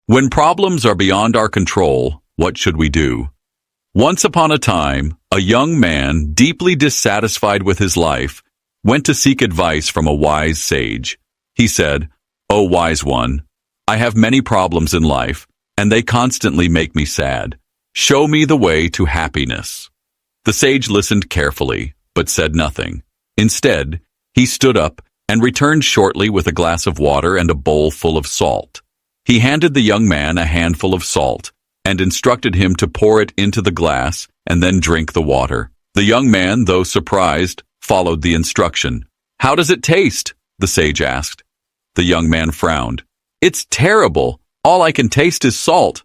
When problems are beyond our control, what should we do? Once upon a time, a young man, deeply dissatisfied with his life, went to seek advice from a wise sage. He said, "O wise one, I have many problems in life, and they constantly make me sad. Show me the way to happiness." The sage listened carefully, but said nothing. Instead, he stood up and returned shortly with a glass of water and a bowl full of salt. He handed the young man a handful of salt and instructed him to pour it into the glass and then drink the water. The young man, though surprised, followed the instruction. "How does it taste?" the sage asked. The young man frowned. "It's terrible. All I can taste is salt."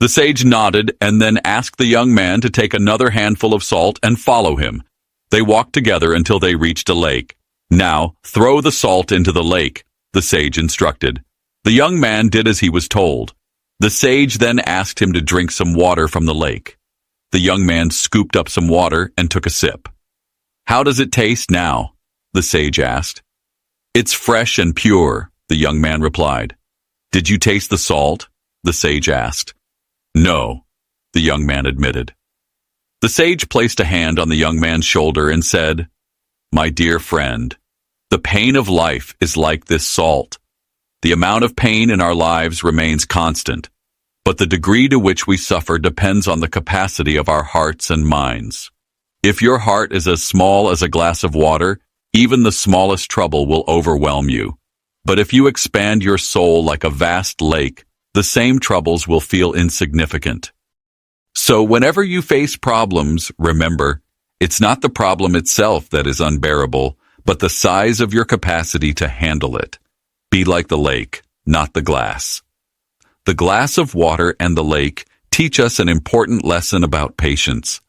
The sage nodded and then asked the young man to take another handful of salt and follow him. They walked together until they reached a lake. "Now, throw the salt into the lake," the sage instructed. The young man did as he was told. The sage then asked him to drink some water from the lake. The young man scooped up some water and took a sip. "How does it taste now?" the sage asked. "It's fresh and pure," the young man replied. "Did you taste the salt?" the sage asked. "No," the young man admitted. The sage placed a hand on the young man's shoulder and said, "My dear friend, the pain of life is like this salt. The amount of pain in our lives remains constant, but the degree to which we suffer depends on the capacity of our hearts and minds. If your heart is as small as a glass of water, even the smallest trouble will overwhelm you. But if you expand your soul like a vast lake, the same troubles will feel insignificant. So whenever you face problems, remember, it's not the problem itself that is unbearable, but the size of your capacity to handle it. Be like the lake, not the glass." The glass of water and the lake teach us an important lesson about patience.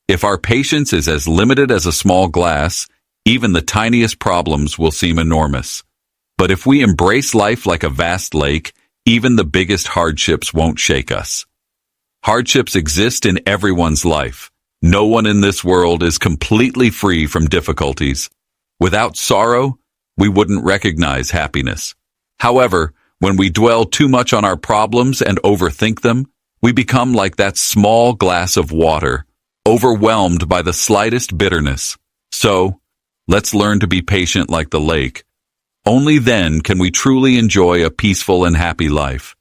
If our patience is as limited as a small glass, even the tiniest problems will seem enormous. But if we embrace life like a vast lake, even the biggest hardships won't shake us. Hardships exist in everyone's life. No one in this world is completely free from difficulties. Without sorrow, we wouldn't recognize happiness. However, when we dwell too much on our problems and overthink them, we become like that small glass of water, overwhelmed by the slightest bitterness. So, let's learn to be patient like the lake. Only then can we truly enjoy a peaceful and happy life.